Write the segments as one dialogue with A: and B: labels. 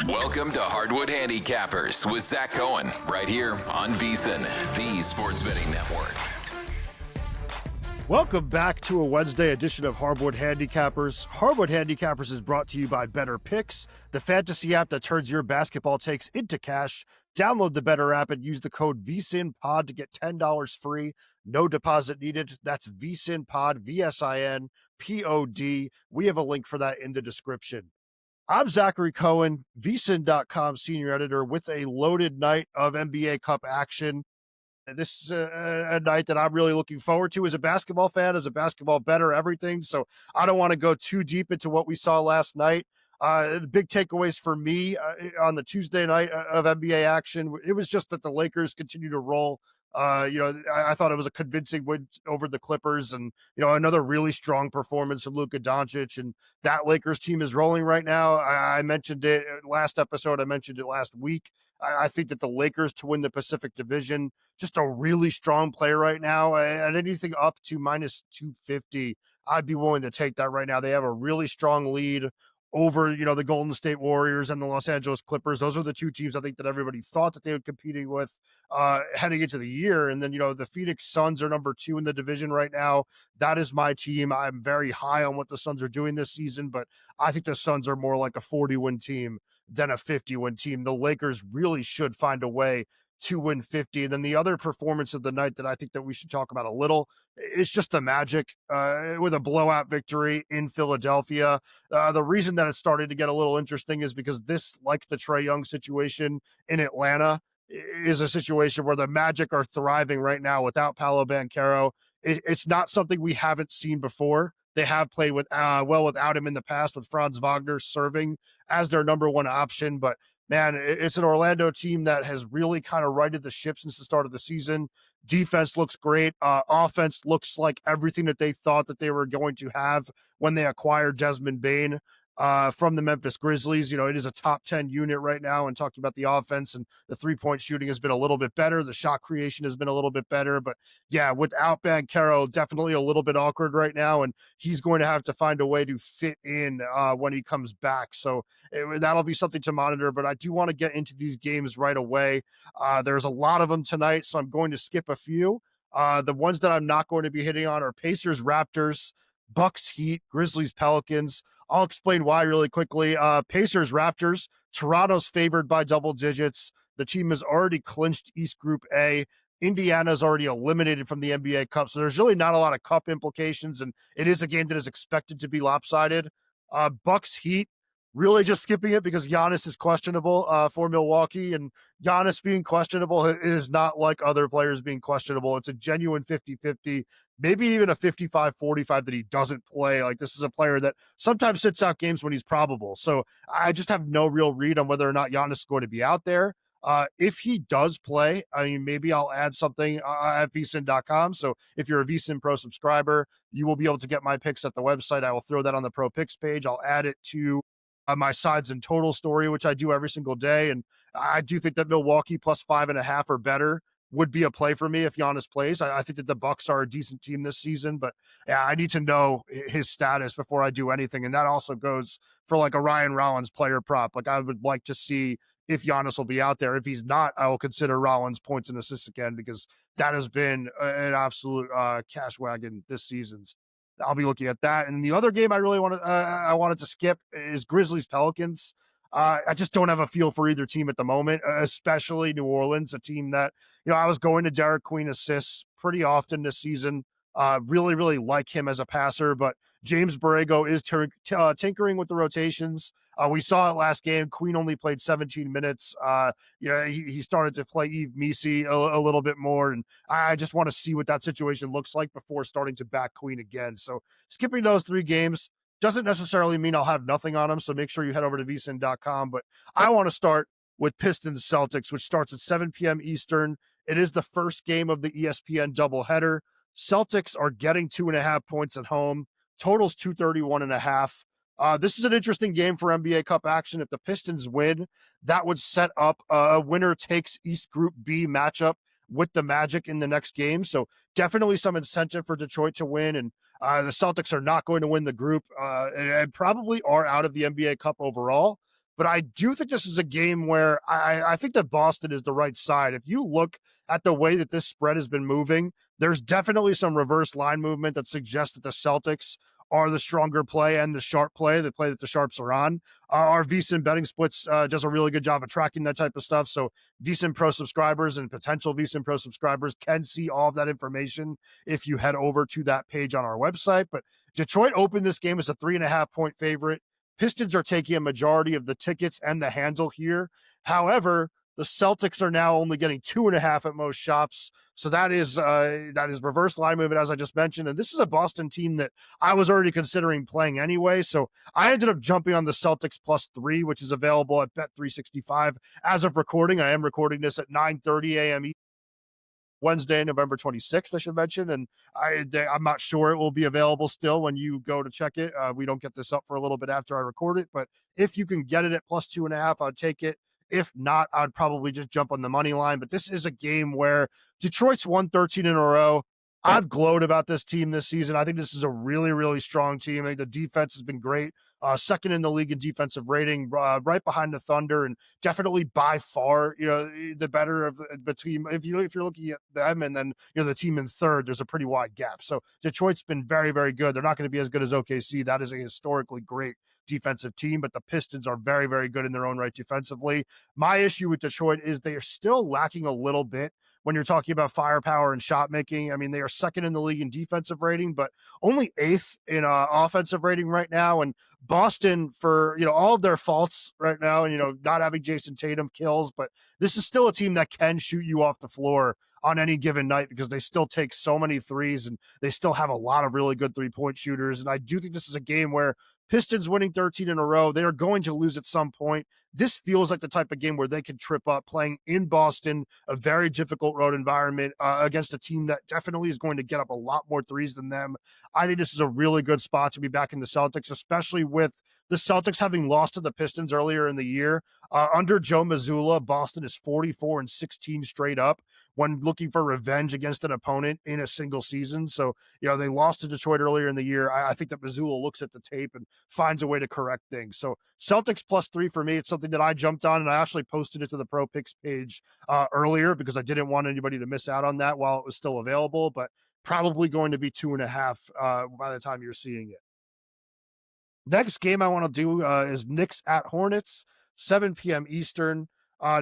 A: Welcome to Hardwood Handicappers with Zach Cohen, right here on VSiN, the Sports Betting Network.
B: Welcome back to a Wednesday edition of Hardwood Handicappers. Hardwood Handicappers is brought to you by Better Picks, the fantasy app that turns your basketball takes into cash. Download the Better app and use the code VSiNPOD to get $10 free. No deposit needed. That's VSiNPOD, VSINPOD. We have a link for that in the description. I'm Zachary Cohen, VSiN.com senior editor, with a loaded night of NBA Cup action. This is a night that I'm really looking forward to as a basketball fan, as a basketball bettor, everything. So I don't want to go too deep into what we saw last night. The big takeaways for me on the Tuesday night of NBA action, it was just that the Lakers continue to roll. I thought it was a convincing win over the Clippers, and another really strong performance from Luka Doncic, and that Lakers team is rolling right now. I mentioned it last episode. I mentioned it last week. I think that the Lakers to win the Pacific Division, just a really strong player right now. At anything up to minus 250, I'd be willing to take that right now. They have a really strong lead over, the Golden State Warriors and the Los Angeles Clippers. Those are the two teams I think that everybody thought that they would competing with heading into the year. And then, the Phoenix Suns are number 2 in the division right now. That is my team. I'm very high on what the Suns are doing this season, but I think the Suns are more like a 40-win team than a 50-win team. The Lakers really should find a way to win 50. And then the other performance of the night that I think that we should talk about a little, it's just the Magic with a blowout victory in Philadelphia. The reason that it's starting to get a little interesting is because this, like the Trae Young situation in Atlanta, is a situation where the Magic are thriving right now without Paolo Banchero. It's not something we haven't seen before. They have played well without him in the past, with Franz Wagner serving as their number one option. But man, it's an Orlando team that has really kind of righted the ship since the start of the season. Defense looks great. Offense looks like everything that they thought that they were going to have when they acquired Desmond Bane from the Memphis Grizzlies. It is a top 10 unit right now, and talking about the offense, and the 3-point shooting has been a little bit better. The shot creation has been a little bit better, but yeah, without Banchero, definitely a little bit awkward right now, and he's going to have to find a way to fit in when he comes back. So that'll be something to monitor, but I do want to get into these games right away. There's a lot of them tonight, so I'm going to skip a few. The ones that I'm not going to be hitting on are Pacers, Raptors, Bucks, Heat, Grizzlies, Pelicans. I'll explain why really quickly. Pacers, Raptors. Toronto's favored by double digits. The team has already clinched East Group A. Indiana's already eliminated from the NBA Cup, so there's really not a lot of Cup implications, and it is a game that is expected to be lopsided. Bucks, Heat. Really just skipping it because Giannis is questionable for Milwaukee, and Giannis being questionable is not like other players being questionable. It's a genuine 50-50, maybe even a 55-45 that he doesn't play. Like, this is a player that sometimes sits out games when he's probable. So I just have no real read on whether or not Giannis is going to be out there. If he does play, maybe I'll add something at VSiN.com. So if you're a VSiN Pro subscriber, you will be able to get my picks at the website. I will throw that on the Pro Picks page. I'll add it to my sides and total story, which I do every single day. And I do think that Milwaukee plus 5.5 or better would be a play for me if Giannis plays. I think that the Bucks are a decent team this season, but yeah, I need to know his status before I do anything. And that also goes for like a Ryan Rollins player prop. Like, I would like to see if Giannis will be out there. If he's not, I will consider Rollins points and assists again, because that has been an absolute cash wagon this season. I'll be looking at that. And the other game I really wanted to skip is Grizzlies Pelicans. I just don't have a feel for either team at the moment, especially New Orleans, a team that, I was going to Derek Queen assists pretty often this season. Really, really like him as a passer, but James Borrego is tinkering with the rotations. We saw it last game. Queen only played 17 minutes. He started to play Yves Missi a little bit more, and I just want to see what that situation looks like before starting to back Queen again. So skipping those 3 games doesn't necessarily mean I'll have nothing on them, so make sure you head over to VSiN.com. But I want to start with Pistons Celtics, which starts at 7 p.m. Eastern. It is the first game of the ESPN doubleheader. Celtics are getting 2.5 points at home. Totals 231.5. This is an interesting game for NBA Cup action. If the Pistons win, that would set up a winner takes East Group B matchup with the Magic in the next game. So definitely some incentive for Detroit to win. And the Celtics are not going to win the group and probably are out of the NBA Cup overall. But I do think this is a game where I think that Boston is the right side. If you look at the way that this spread has been moving, there's definitely some reverse line movement that suggests that the Celtics are the stronger play and the sharp play, the play that the sharps are on. Our VSiN betting splits does a really good job of tracking that type of stuff. So VSiN Pro subscribers and potential VSiN Pro subscribers can see all of that information if you head over to that page on our website. But Detroit opened this game as a 3.5-point favorite. Pistons are taking a majority of the tickets and the handle here. However, the Celtics are now only getting 2.5 at most shops. So that is reverse line movement, as I just mentioned. And this is a Boston team that I was already considering playing anyway. So I ended up jumping on the Celtics +3, which is available at Bet365 as of recording. I am recording this at 9:30 a.m. Wednesday, November 26th, I should mention. And I'm not sure it will be available still when you go to check it. We don't get this up for a little bit after I record it, but if you can get it at +2.5, I'd take it. If not, I'd probably just jump on the money line. But this is a game where Detroit's won 13 in a row. I've glowed about this team this season. I think this is a really, really strong team. I think the defense has been great. Second in the league in defensive rating, right behind the Thunder, and definitely by far, the better of the team. If you're looking at them and then the team in third, there's a pretty wide gap. So Detroit's been very, very good. They're not going to be as good as OKC. That is a historically great defensive team, but the Pistons are very, very good in their own right defensively. My issue with Detroit is they are still lacking a little bit when you're talking about firepower and shot making. I mean, they are second in the league in defensive rating, but only eighth in offensive rating right now. And Boston, for all of their faults right now, and not having Jason Tatum kills, but this is still a team that can shoot you off the floor on any given night because they still take so many threes and they still have a lot of really good 3-point shooters. And I do think this is a game where Pistons winning 13 in a row, they are going to lose at some point. This feels like the type of game where they can trip up playing in Boston, a very difficult road environment against a team that definitely is going to get up a lot more threes than them. I think this is a really good spot to be back in the Celtics, especially with the Celtics having lost to the Pistons earlier in the year. Under Joe Mazzulla, Boston is 44-16 straight up when looking for revenge against an opponent in a single season. So, they lost to Detroit earlier in the year. I think that Mazzulla looks at the tape and finds a way to correct things. So Celtics +3 for me. It's something that I jumped on, and I actually posted it to the Pro Picks page earlier because I didn't want anybody to miss out on that while it was still available, but probably going to be 2.5 by the time you're seeing it. Next game I want to do is Knicks at Hornets, 7 p.m. Eastern.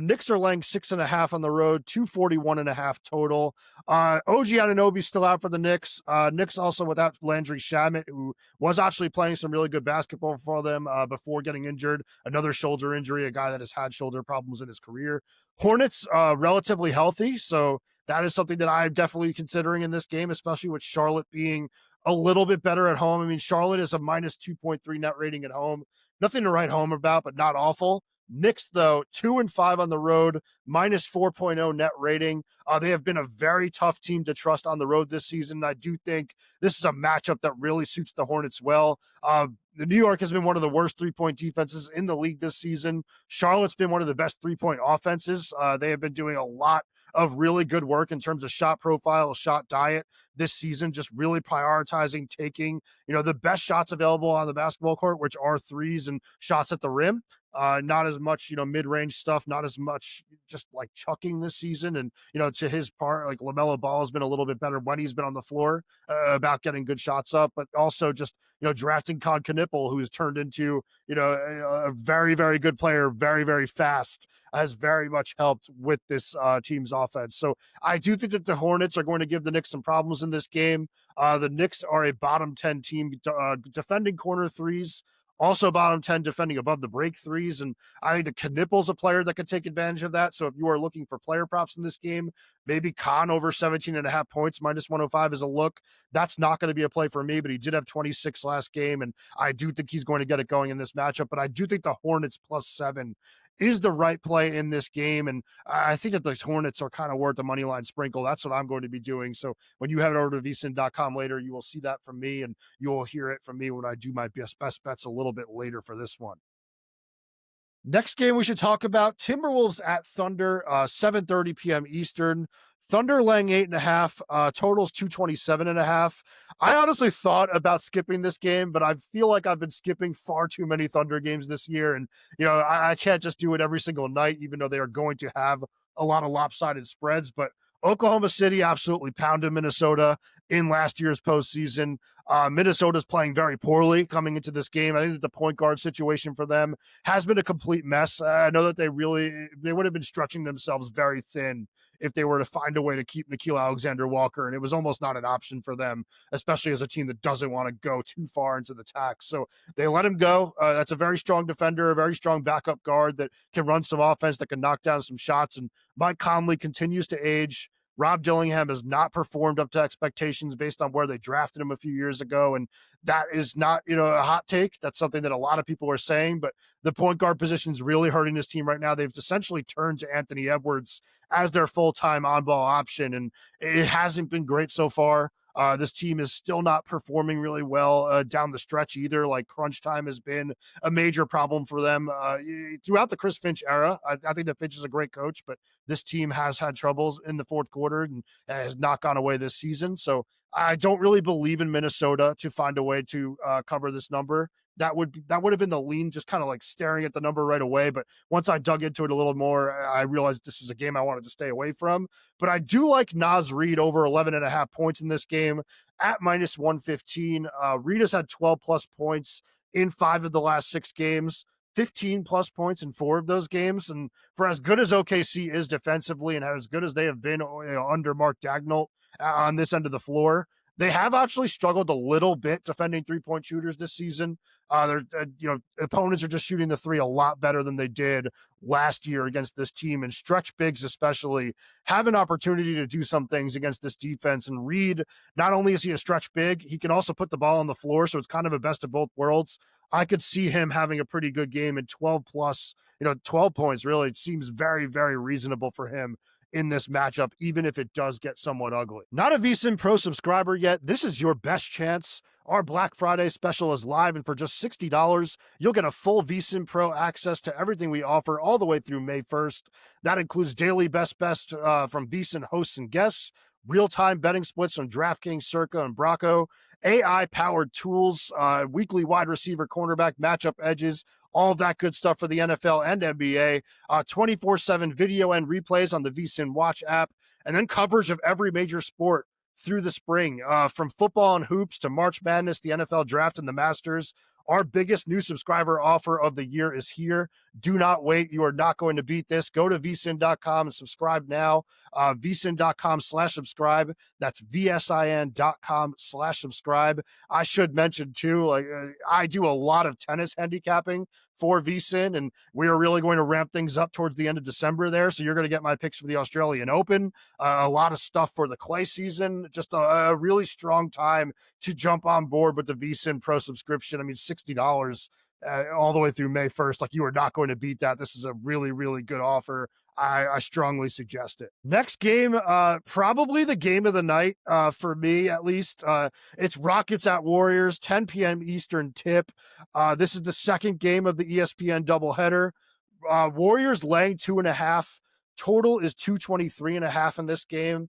B: Knicks are laying 6.5 on the road, 241.5 total. OG Anunoby still out for the Knicks. Knicks also without Landry Shamet, who was actually playing some really good basketball for them before getting injured. Another shoulder injury, a guy that has had shoulder problems in his career. Hornets relatively healthy, so that is something that I'm definitely considering in this game, especially with Charlotte being a little bit better at home. I mean, Charlotte is a -2.3 net rating at home. Nothing to write home about, but not awful. Knicks, though, 2-5 on the road, -4.0 net rating. They have been a very tough team to trust on the road this season. I do think this is a matchup that really suits the Hornets well. The New York has been one of the worst 3-point defenses in the league this season. Charlotte's been one of the best 3-point offenses. They have been doing a lot of really good work in terms of shot profile, shot diet this season, just really prioritizing taking, the best shots available on the basketball court, which are threes and shots at the rim. Not as much, mid-range stuff, not as much just like chucking this season. And, to his part, like LaMelo Ball has been a little bit better when he's been on the floor about getting good shots up, but also just, drafting Con Knipple, who has turned into, a very, very good player, very, very fast, has very much helped with this team's offense. So I do think that the Hornets are going to give the Knicks some problems in this game. The Knicks are a bottom 10 team defending corner threes, also bottom 10 defending above the break threes. And I think the Knipple's a player that could take advantage of that. So if you are looking for player props in this game, maybe Khan over 17.5 points, -105 is a look. That's not going to be a play for me, but he did have 26 last game. And I do think he's going to get it going in this matchup. But I do think the Hornets +7 is the right play in this game. And I think that the Hornets are kind of worth the money line sprinkle. That's what I'm going to be doing. So when you head over to vsin.com later, you will see that from me, and you will hear it from me when I do my best bets a little bit later for this one. Next game we should talk about, Timberwolves at Thunder, 7:30 p.m. Eastern. Thunder laying 8.5, totals 227.5. I honestly thought about skipping this game, but I feel like I've been skipping far too many Thunder games this year. And, I can't just do it every single night, even though they are going to have a lot of lopsided spreads. But Oklahoma City absolutely pounded Minnesota in last year's postseason. Minnesota's playing very poorly coming into this game. I think that the point guard situation for them has been a complete mess. I know that they would have been stretching themselves very thin if they were to find a way to keep Nickeil Alexander-Walker, and it was almost not an option for them, especially as a team that doesn't want to go too far into the tax. So they let him go. That's a very strong defender, a very strong backup guard that can run some offense, that can knock down some shots, and Mike Conley continues to age. Rob Dillingham has not performed up to expectations based on where they drafted him a few years ago. And that is not, a hot take. That's something that a lot of people are saying, but the point guard position is really hurting this team right now. They've essentially turned to Anthony Edwards as their full-time on-ball option, and it hasn't been great so far. This team is still not performing really well down the stretch either. Like crunch time has been a major problem for them throughout the Chris Finch era. I think that Finch is a great coach, but this team has had troubles in the fourth quarter and has not gone away this season. So I don't really believe in Minnesota to find a way to cover this number. That would have been the lean, just kind of like staring at the number right away. But once I dug into it a little more, I realized this was a game I wanted to stay away from. But I do like Naz Reid over 11.5 points in this game at minus 115. Reid has had 12 plus points in 5 of the last 6 games. 15 plus points in 4 of those games. And for as good as OKC is defensively and as good as they have been under Mark Daigneault on this end of the floor, they have actually struggled a little bit defending 3-point shooters this season. Their opponents are just shooting the three a lot better than they did last year against this team, and stretch bigs especially have an opportunity to do some things against this defense. And Reid, not only is he a stretch big, he can also put the ball on the floor, so it's kind of a best of both worlds. I could see him having a pretty good game, and 12 points really seems very, very reasonable for him in this matchup, even if it does get somewhat ugly. Not a VSiN Pro subscriber yet? This is your best chance. Our Black Friday special is live, and for just $60, you'll get a full VSiN Pro access to everything we offer all the way through May 1st. That includes daily best from VSiN hosts and guests, real-time betting splits from DraftKings, Circa, and Bracco, AI-powered tools, weekly wide receiver cornerback matchup edges, all of that good stuff for the NFL and NBA, 24/7 video and replays on the VSiN Watch app, and then coverage of every major sport through the spring, from football and hoops to March Madness, the NFL Draft, and the Masters. Our biggest new subscriber offer of the year is here. Do not wait. You are not going to beat this. Go to vsin.com and subscribe now. vsin.com/subscribe. That's vsin.com/subscribe. I should mention too, I do a lot of tennis handicapping for VSiN, and we are really going to ramp things up towards the end of December there. So you're going to get my picks for the Australian Open, a lot of stuff for the clay season, just a really strong time to jump on board with the VSiN Pro subscription. I mean, $60 all the way through May 1st. Like, you are not going to beat that. This is a really, really good offer. I strongly suggest it. Next game, probably the game of the night for me, at least. It's Rockets at Warriors, 10 p.m. Eastern tip. This is the second game of the ESPN doubleheader. Warriors laying 2.5. Total is 223.5 in this game.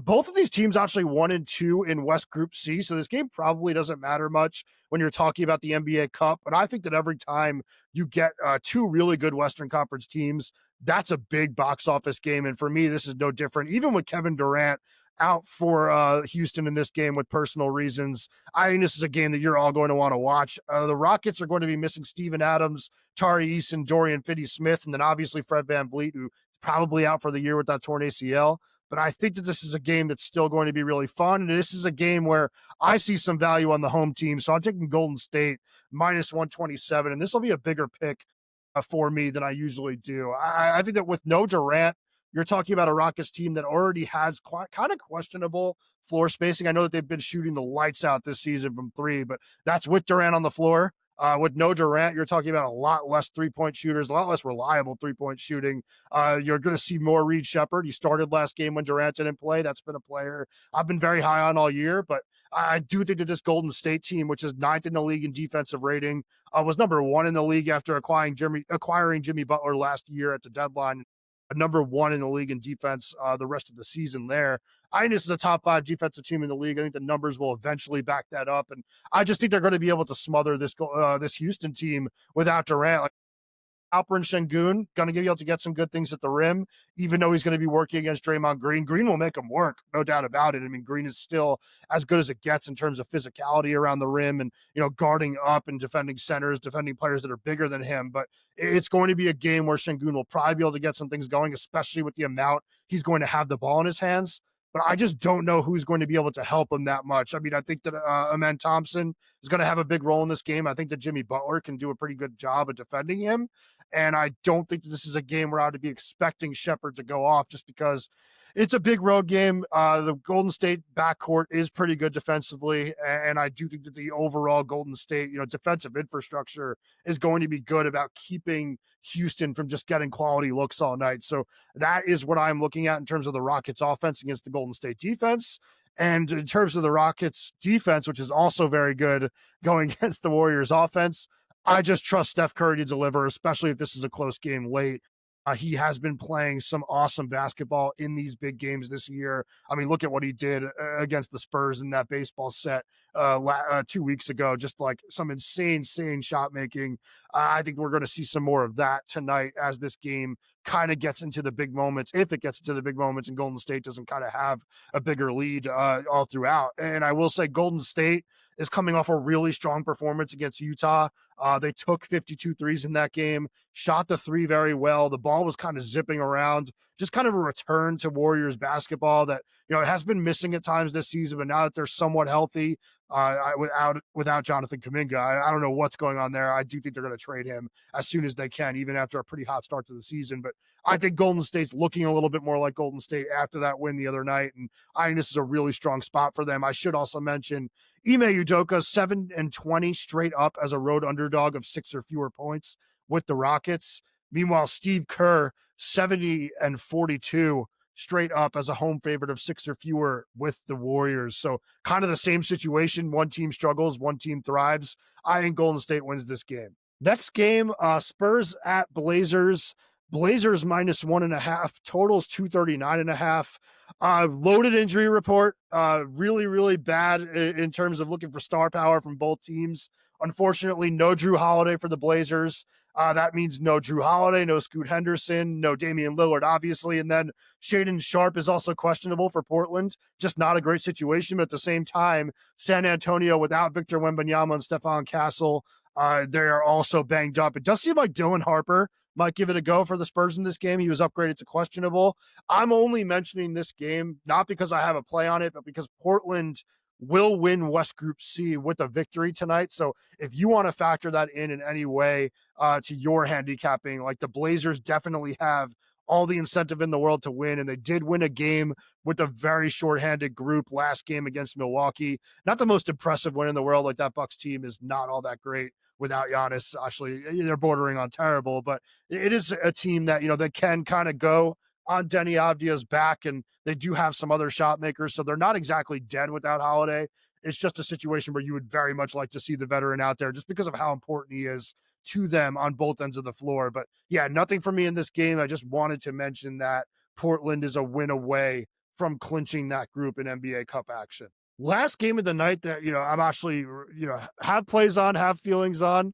B: Both of these teams actually 1-2 in West Group C, so this game probably doesn't matter much when you're talking about the NBA Cup. But I think that every time you get 2 really good Western Conference teams, that's a big box office game. And for me, this is no different. Even with Kevin Durant out for Houston in this game with personal reasons, I think this is a game that you're all going to want to watch. The Rockets are going to be missing Steven Adams, Tari Eason, Dorian Finney-Smith, and then obviously Fred VanVleet, who's probably out for the year with that torn ACL. But I think that this is a game that's still going to be really fun. And this is a game where I see some value on the home team. So I'm taking Golden State minus 127. And this will be a bigger pick for me than I usually do. I think that with no Durant, you're talking about a Rockets team that already has kind of questionable floor spacing. I know that they've been shooting the lights out this season from 3, but that's with Durant on the floor. With no Durant, you're talking about a lot less 3-point shooters, a lot less reliable 3-point shooting. You're going to see more Reed Shepherd. He started last game when Durant didn't play. That's been a player I've been very high on all year, but I do think that this Golden State team, which is 9th in the league in defensive rating, was number 1 in the league after acquiring Jimmy Butler last year at the deadline. number one in the league in defense the rest of the season there. I think this is a top 5 defensive team in the league. I think the numbers will eventually back that up. And I just think they're going to be able to smother this Houston team without Durant. Like, Alperen Şengün going to be able to get some good things at the rim, even though he's going to be working against Draymond Green. Green will make him work, no doubt about it. I mean, Green is still as good as it gets in terms of physicality around the rim and, guarding up and defending centers, defending players that are bigger than him. But it's going to be a game where Şengün will probably be able to get some things going, especially with the amount he's going to have the ball in his hands. But I just don't know who's going to be able to help him that much. I mean, I think that Amen Thompson is going to have a big role in this game. I think that Jimmy Butler can do a pretty good job of defending him. And I don't think that this is a game where I would be expecting Shepherd to go off just because it's a big road game. The Golden State backcourt is pretty good defensively. And I do think that the overall Golden State, defensive infrastructure is going to be good about keeping Houston from just getting quality looks all night. So that is what I'm looking at in terms of the Rockets offense against the Golden State defense. And in terms of the Rockets defense, which is also very good going against the Warriors offense, I just trust Steph Curry to deliver, especially if this is a close game late. He has been playing some awesome basketball in these big games this year. I mean, look at what he did against the Spurs in that baseball set 2 weeks ago. Just like some insane shot making. I think we're going to see some more of that tonight as this game kind of gets into the big moments. If it gets into the big moments and Golden State doesn't kind of have a bigger lead all throughout. And I will say Golden State is coming off a really strong performance against Utah. They took 52 threes in that game, shot the three very well. The ball was kind of zipping around, just kind of a return to Warriors basketball that, it has been missing at times this season, but now that they're somewhat healthy, without Jonathan Kuminga, I don't know what's going on there. I do think they're going to trade him as soon as they can, even after a pretty hot start to the season. But I think Golden State's looking a little bit more like Golden State after that win the other night. And I think this is a really strong spot for them. I should also mention Ime Udoka, 7-20 straight up as a road underdog of 6 or fewer points with the Rockets. Meanwhile, Steve Kerr, 70-42 straight up as a home favorite of 6 or fewer with the Warriors. So kind of the same situation. One team struggles, one team thrives. I think Golden State wins this game. Next game, Spurs at Blazers. Blazers -1.5, totals 239.5. Loaded injury report. Really bad in terms of looking for star power from both teams. Unfortunately, no Drew Holiday for the Blazers. That means no Drew Holiday, no Scoot Henderson, no Damian Lillard, obviously. And then Shaedon Sharpe is also questionable for Portland. Just not a great situation. But at the same time, San Antonio without Victor Wembanyama and Stephon Castle, they are also banged up. It does seem like Dylan Harper might give it a go for the Spurs in this game. He was upgraded to questionable. I'm only mentioning this game, not because I have a play on it, but because Portland will win West Group C with a victory tonight. So if you want to factor that in any way to your handicapping, like the Blazers definitely have all the incentive in the world to win. And they did win a game with a very shorthanded group last game against Milwaukee. Not the most impressive win in the world. Like that Bucks team is not all that great without Giannis. Actually, they're bordering on terrible, but it is a team that, that can kind of go on Denny Avdia's back, and they do have some other shot makers, so they're not exactly dead without Holiday. It's just a situation where you would very much like to see the veteran out there just because of how important he is to them on both ends of the floor. But yeah, nothing for me in this game. I just wanted to mention that Portland is a win away from clinching that group in NBA Cup action. Last game of the night that, I'm actually, have plays on, have feelings on.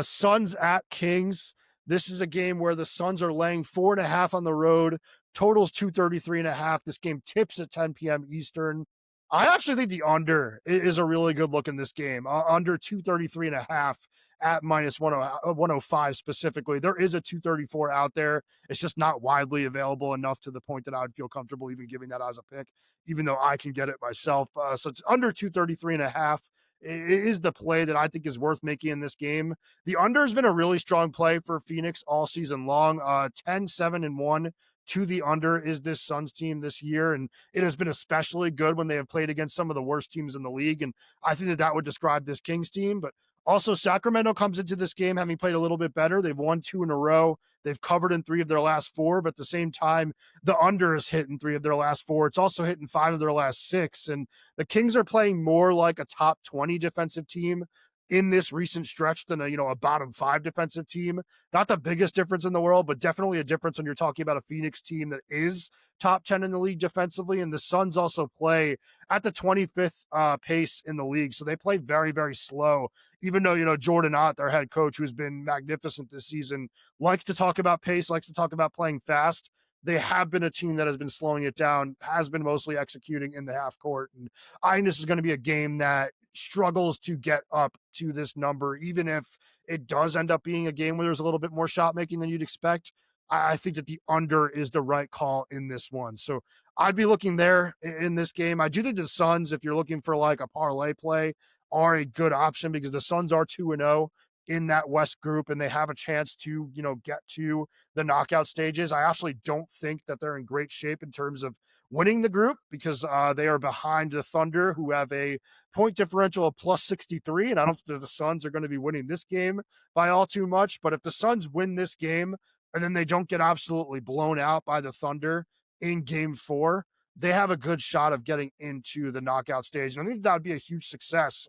B: Suns at Kings. This is a game where the Suns are laying 4.5 on the road. Totals 233.5. This game tips at 10 p.m. Eastern. I actually think the under is a really good look in this game. Under 233.5 at -105 specifically. There is a 234 out there. It's just not widely available enough to the point that I would feel comfortable even giving that as a pick, even though I can get it myself. So it's under 233.5. Is the play that I think is worth making in this game. The under has been a really strong play for Phoenix all season long. 10-7-1 to the under is this Suns team this year, and it has been especially good when they have played against some of the worst teams in the league, and I think that would describe this Kings team. But also, Sacramento comes into this game having played a little bit better. They've won 2 in a row. They've covered in 3 of their last 4, but at the same time, the under is hit in 3 of their last 4. It's also hit in 5 of their last 6, and the Kings are playing more like a top 20 defensive team in this recent stretch than a bottom 5 defensive team. Not the biggest difference in the world, but definitely a difference when you're talking about a Phoenix team that is top 10 in the league defensively. And the Suns also play at the 25th pace in the league. So they play very, very slow, even though, Jordan Ott, their head coach, who's been magnificent this season, likes to talk about pace, likes to talk about playing fast. They have been a team that has been slowing it down, has been mostly executing in the half court. And I think this is going to be a game that struggles to get up to this number, even if it does end up being a game where there's a little bit more shot making than you'd expect. I think that the under is the right call in this one. So I'd be looking there in this game. I do think the Suns, if you're looking for like a parlay play, are a good option because the Suns are 2-0 in that West group and they have a chance to, get to the knockout stages. I actually don't think that they're in great shape in terms of winning the group because they are behind the Thunder, who have a point differential of plus 63. And I don't think that the Suns are going to be winning this game by all too much. But if the Suns win this game and then they don't get absolutely blown out by the Thunder in game 4, they have a good shot of getting into the knockout stage. And I think that would be a huge success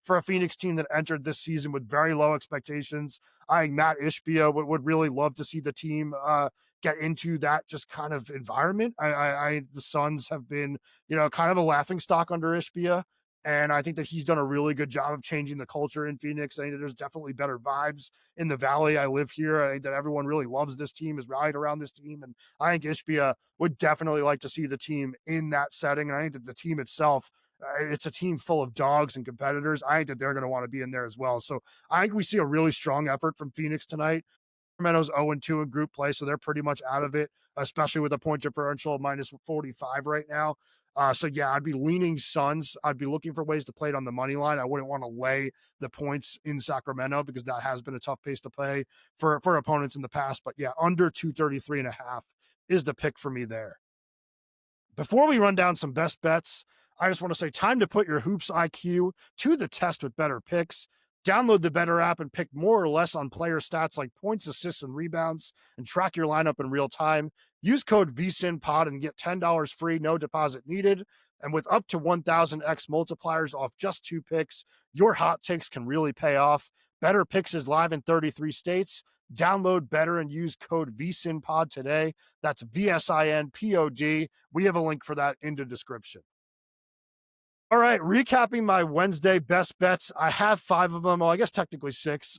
B: for a Phoenix team that entered this season with very low expectations. I think Matt Ishbia would really love to see the team get into that just kind of environment. The Suns have been, kind of a laughing stock under Ishbia. And I think that he's done a really good job of changing the culture in Phoenix. I think that there's definitely better vibes in the Valley. I live here. I think that everyone really loves this team, is rallied around this team. And I think Ishbia would definitely like to see the team in that setting. And I think that the team itself, it's a team full of dogs and competitors. I think that they're going to want to be in there as well. So I think we see a really strong effort from Phoenix tonight. Sacramento's 0-2 in group play, so they're pretty much out of it, especially with a point differential of minus 45 right now. So yeah, I'd be leaning Suns. I'd be looking for ways to play it on the money line. I wouldn't want to lay the points in Sacramento because that has been a tough pace to play for opponents in the past. But yeah, under 233.5 is the pick for me there. Before we run down some best bets, I just want to say time to put your hoops IQ to the test with better picks. Download the Better app and pick more or less on player stats like points, assists, and rebounds, and track your lineup in real time. Use code VSiNPOD and get $10 free, no deposit needed. And with up to 1,000x multipliers off just 2 picks, your hot takes can really pay off. Better Picks is live in 33 states. Download Better and use code VSiNPOD today. That's VSINPOD. We have a link for that in the description. All right, recapping my Wednesday best bets. I have 5 of them. Well, I guess technically 6.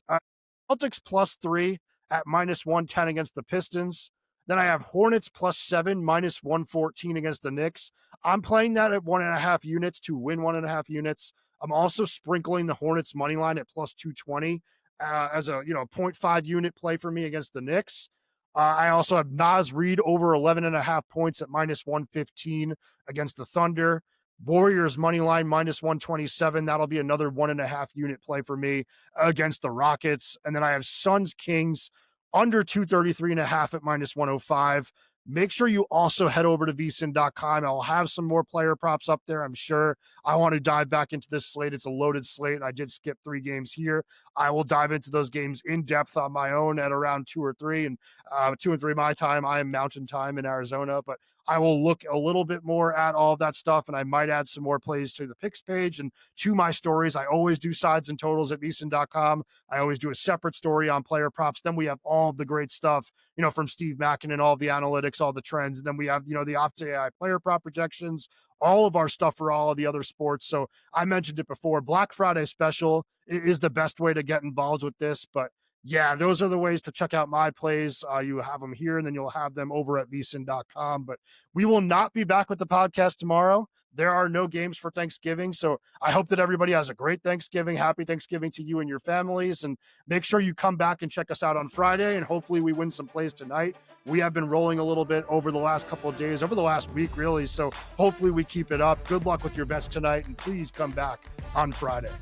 B: Celtics +3 at minus 110 against the Pistons. Then I have Hornets +7, minus 114 against the Knicks. I'm playing that at 1.5 units to win 1.5 units. I'm also sprinkling the Hornets money line at +220 as a 0.5 unit play for me against the Knicks. I also have Naz Reid over 11.5 points at minus 115 against the Thunder. Warriors money line minus 127. That'll be another 1.5 unit play for me against the Rockets. And then I have Suns Kings under 233.5 at minus 105. Make sure you also head over to VSiN.com. I'll have some more player props up there, I'm sure. I want to dive back into this slate. It's a loaded slate, and I did skip 3 games here. I will dive into those games in depth on my own at around 2 or 3, and 2 and 3 my time. I am mountain time in Arizona, but I will look a little bit more at all of that stuff, and I might add some more plays to the picks page and to my stories. I always do sides and totals at VSiN.com. I always do a separate story on player props. Then we have all of the great stuff, from Steve Mackin and all the analytics, all the trends. And then we have, the Opta AI player prop projections, all of our stuff for all of the other sports. So I mentioned it before. Black Friday special is the best way to get involved with this, but yeah, those are the ways to check out my plays. You have them here, and then you'll have them over at VSiN.com. But we will not be back with the podcast tomorrow. There are no games for Thanksgiving, so I hope that everybody has a great Thanksgiving. Happy Thanksgiving to you and your families, and make sure you come back and check us out on Friday, and hopefully we win some plays tonight. We have been rolling a little bit over the last couple of days, over the last week, really, so hopefully we keep it up. Good luck with your bets tonight, and please come back on Friday.